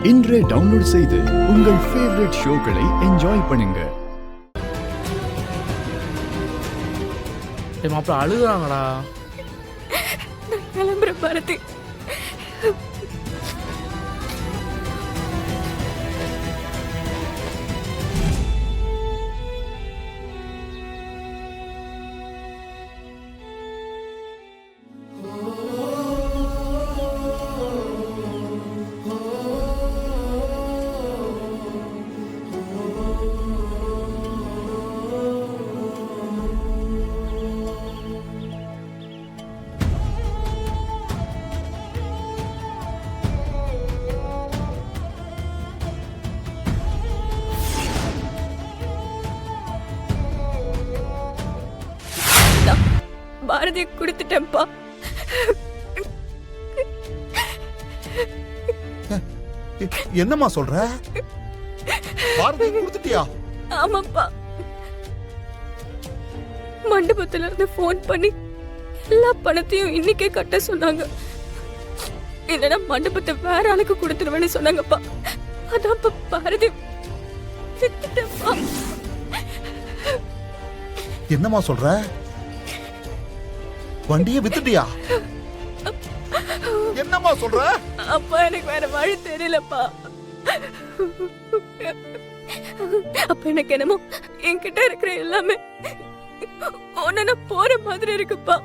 இன்றே டவுன்லோட் செய்து உங்கள் ஃபேவரட் ஷோக்களை என்ஜாய் பண்ணுங்க. மாப்பிள்ள அழுகுறாங்கடா. கிளம்புற பாரதி. பாரதியை கொடுத்துட்டேன்ப்பா. என்னம்மா சொல்ற? பாரதி கொடுத்துட்டியா? ஆமாப்பா. மண்டபத்துல இருந்து போன் பண்ணி எல்லா பணத்தையும் இன்னைக்கே கட்ட சொன்னாங்க. இல்லைன்னா மண்டபத்தை வேற ஆளுக்கு கொடுத்துருவேன்னு சொன்னாங்கப்பா. அதான் பாரதி வித்துட்டேன்ப்பா. என்னம்மா சொல்ற? வண்டியை வித்துட்டியா? என்னம்மா சொல்ற? அப்பா எனக்கு வேற வழி தெரியலப்பா. அப்ப எனக்கு என்னமோ என்கிட்ட இருக்கிற எல்லாமே ஒன்னு போற மாதிரி இருக்குப்பா.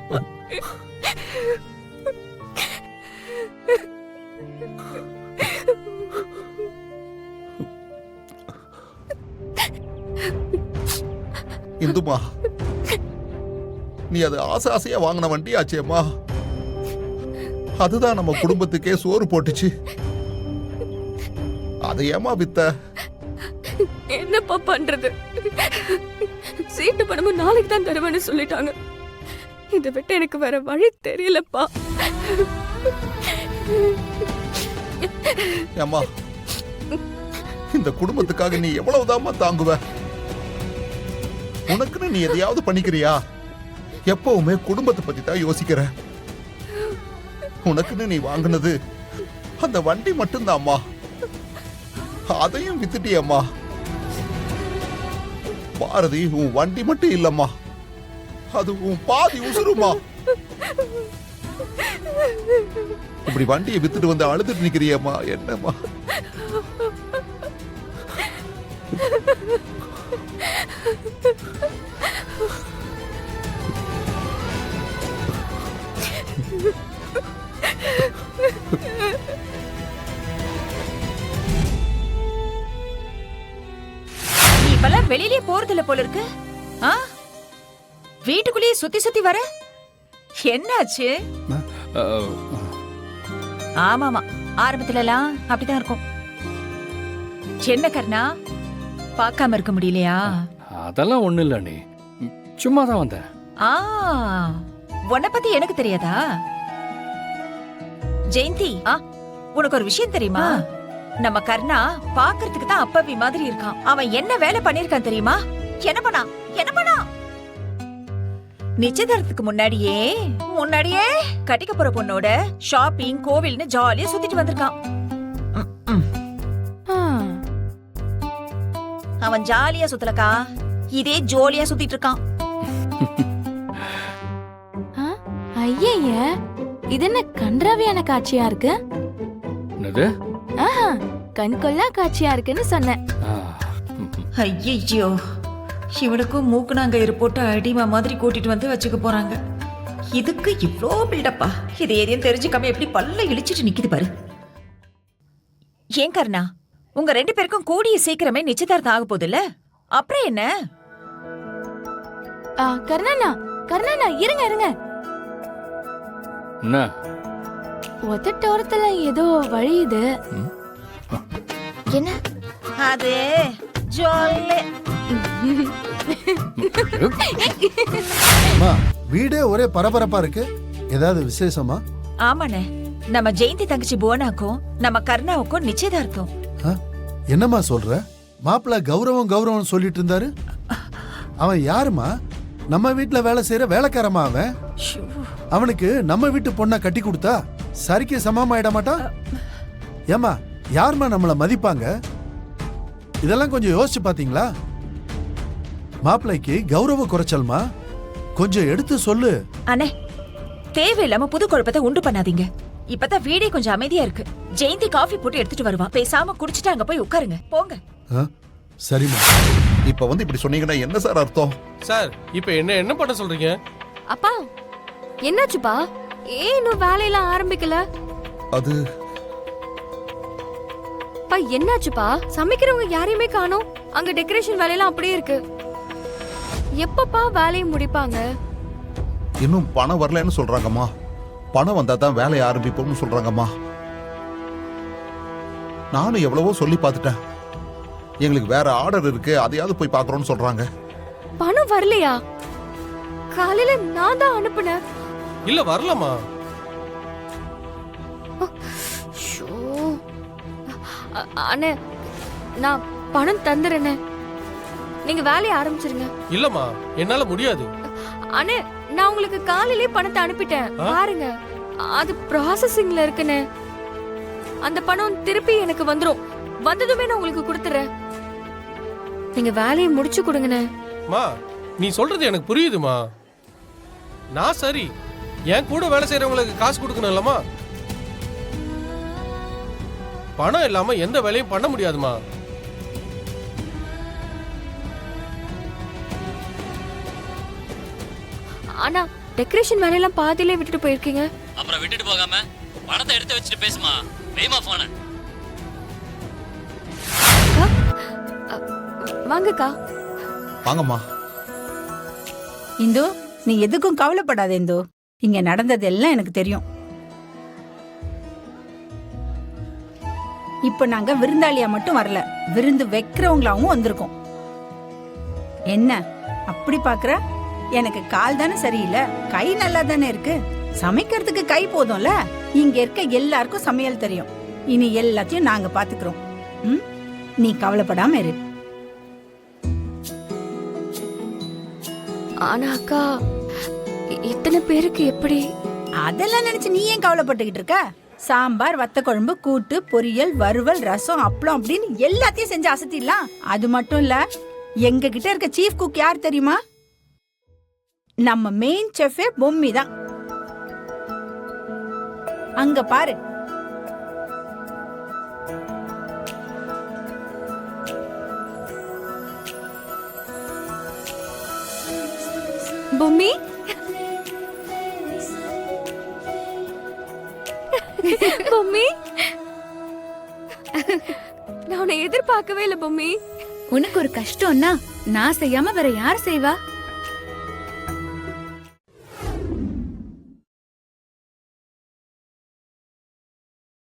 இந்துமா, நீ அது ஆசை ஆசையா வாங்கின வண்டி ஆச்சேம்மா. அதுதான் நம்ம குடும்பத்துக்கே சோறு போட்டுச்சு. அதை ஏமா வித்த? என்னப்பா பண்றது? சீட்டு பணமும் நாளைக்கு தான் தருவேன்னு சொல்லிட்டாங்க. இதை விட்டு எனக்கு வேற வழி தெரியலப்பா. ஏம்மா, இந்த குடும்பத்துக்காக நீ எவ்வளவுதாம்மா தாங்குவ? உனக்குன்னு நீ எதையாவது பண்ணிக்கிறியா? எப்பவுமே குடும்பத்தை பத்தி தான் யோசிக்கிற. உனக்குன்னு நீ வாங்கினது அந்த வண்டி மட்டும்தாம்மா. அதையும் வித்துட்டியம்மா. பாரதி உன் வண்டி மட்டும் இல்லம்மா, அது உன் பாதி உசுருமா. இப்படி வண்டியை வித்துட்டு வந்து அழுதுட்டு நிக்கிறியம்மா, என்னம்மா? இப்பெல்லாம் வெளியிலே போறதில்ல போல இருக்கு. வீட்டுக்குள்ளேயே சுத்தி சுத்தி வர என்னாச்சு? ஆமாமா, ஆரம்பத்துல எல்லாம் அப்படிதான் இருக்கும். என்ன கர்ணா, பார்க்காம இருக்க முடியலையா? அதெல்லாம் ஒண்ணு இல்ல, நீ சும்மா தான் வந்த. உன்னை பத்தி எனக்கு தெரியாதா? ஜெயந்தி, உனக்கு ஒரு விஷயம் தெரியுமா? நம்ம கர்ணா பாக்குறதுக்கு தான் அப்பவி மாதிரி இருக்கான். அவன் என்ன வேலை பண்ணிருக்கான் தெரியுமா? என்ன பண்ணா நிச்சயதார்த்தத்துக்கு முன்னாடியே கட்டிக்க போற பொண்ணோட ஷாப்பிங், கோவில்னு ஜாலியா சுத்திட்டு வந்திருக்கான். அவன் ஜாலியா சுத்தலக்கா, இதே ஜோலியா சுத்திட்டு இருக்கான். ஐய, இது என்ன கன்றாவியான காட்சியா இருக்கு? கண்கொள்ளா காட்சியா இருக்குன்னு சொன்னேன். ஐயோ, இவனுக்கும் மூக்குனாங்க போட்டு அடிமா மாதிரி கூட்டிட்டு வந்து வச்சுக்க போறாங்க. இதுக்கு இவ்ளோ பில்டப்பா. இது எதையும் தெரிஞ்சுக்காம எப்படி பல்ல இழிச்சிட்டு நிக்குது பாரு. ஏன் கர்ணா, உங்க 2 பேருக்கும் கூடிய சீக்கிரமே நிச்சயதார்த்தம் ஆக போகுது இல்ல? அப்புறம் என்ன? கர்ணா இருங்க. என்ன ஒத்தட்டோரத்துல ஏதோ வழியுது. என்ன அது? ஜோலே. வீடே ஒரே பரபரப்பா இருக்கு. ஏதாவது விசேஷமா? ஆமாண்ணே, நம்ம ஜெயந்தி தங்கச்சி புவனாக்கும் நம்ம கர்ணாவுக்கும் நிச்சயதார்த்தம். என்னம்மா சொல்ற? மாப்பிள்ள கௌரவம் சொல்லிட்டு இருந்தாரு. அவன் யாருமா? நம்ம வீட்டுல வேலை செய்யற வேலைக்காரமா அவன்? அவனுக்கு நம்ம வீட்டு பொண்ணை கட்டி கொடுத்தா சரிக்கு சமமாயிட மாட்டான்? ஏமா யாரும்மா நம்மள மதிப்பாங்க? இதெல்லாம் கொஞ்சம் யோசிச்சு பாத்தீங்களா? மாப்பிள்ளைக்கு கௌரவ குறைச்சல்மா, கொஞ்சம் எடுத்து சொல்லு. அண்ணே, தேவையில்லாம புது குழப்பத்தை உண்டு பண்ணாதீங்க. இப்பதான் வீடே கொஞ்சம் அமைதியா இருக்கு. ஜெயந்தி காஃபி போட்டு எடுத்துட்டு வருவா. பேசாம குடிச்சிட்டு அங்க போய் உட்காருங்க. போங்க. ஆ, சரிம்மா. இப்ப வந்து இப்படி சொன்னீங்கன்னா என்ன சார் அர்த்தம்? சார் இப்போ என்ன பண்ண சொல்றீங்க? அப்பா என்னாச்சுப்பா? ஏன் இன்னும் வேலையெல்லாம் ஆரம்பிக்கல? அது பா என்னாச்சுப்பா? சமைக்கிறவங்க யாரையுமே காணோம். அங்க டெக்கரேஷன் வேலையெல்லாம் அப்படியே இருக்கு. எப்பப்பா வேலையை முடிப்பாங்க? இன்னும் பணம் வரலன்னு சொல்றாங்கம்மா. பணம் வந்தா தான் வேலையை ஆரம்பிப்போம்னு சொல்றாங்கம்மா. நானும் எவ்வளவோ சொல்லி பார்த்துட்டேன். எங்களுக்கு வேற ஆர்டர் இருக்கு, அதையாவது போய் பார்க்கறோம்னு சொல்றாங்க. பணம் வரலையா? காலையில நான் தான் அனுப்புனேன். இல்ல வரலமா. ஷோ. அண்ணே, நான் பணம் தந்துறேனே. நீங்க வேலையை ஆரம்பிச்சிருங்க. இல்லம்மா, என்னால முடியாது. அண்ணே, நான் உங்களுக்கு காலையிலே பணத்தை அனுப்பிட்டேன். பாருங்க, அது ப்ராசஸிங்ல இருக்குனே. அந்த பணம் திருப்பி எனக்கு வந்துரும். வந்ததுமே நான் உங்களுக்கு கொடுத்துறேன். நீங்க வேலையை முடிச்சு கொடுங்கண்ணே. மா, நீ சொல்றது எனக்கு புரியுதுமா. நான் சரி, என் கூட வேலை செய்யறவங்களுக்கு காசு கொடுக்கணும் இல்லம்மா. பணம் இல்லாம எந்த வேலையும் பண்ண முடியாதுமா. ஆனா டெக்கரேஷன் வேலையெல்லாம் பாதியிலே விட்டுட்டு போயிருக்கீங்க. அப்புறம் விட்டுட்டு போகாம பணத்தை எடுத்து வச்சுட்டு பேசுமா. வெய்மா போன. வாங்கக்கா. வாங்கம்மா. இந்து, நீ எதுக்கும் கவலைப்படாத இந்து. இங்க நடந்தது எல்லாம் எனக்கு தெரியும். இப்ப நாங்க விருந்தாளியா மட்டும் வரல, விருந்து வைக்கிறவங்களாவும் வந்திருக்கோம். என்ன அப்படி பாக்குற? எனக்கு கால் தானே சரியில்லை, கை நல்லா தானே இருக்கு. சமைக்கிறதுக்கு கை போதும்ல. இங்க இருக்க எல்லாருக்கும் சமையல் தெரியும். இனி எல்லாத்தையும் நாங்க பாத்துக்கிறோம். நீ கவலைப்படாம இரு. ஆனா அக்கா, இத்தனை பேருக்கு எப்படி? அதெல்லாம் நினைச்சு நீ ஏன் கவலைப்பட்டுக்கிட்டு இருக்க? சாம்பார், வத்த குழம்பு, கூட்டு, பொரியல், வறுவல், ரசம், அப்பளம் அப்படின்னு எல்லாத்தையும் செஞ்சு அசத்திடலாம். அது மட்டும் இல்ல, எங்க கிட்ட இருக்க சீஃப் குக் யார் தெரியுமா? நம்ம மெயின் செஃபே பொம்மி தான். அங்க பாரு. பொம்மி, பொம்மி, நான் உன்னை எதிர்பார்க்கவே இல்லை பொம்மி. உனக்கு ஒரு கஷ்டம்னா நான் செய்யாம வேற யார் செய்வா?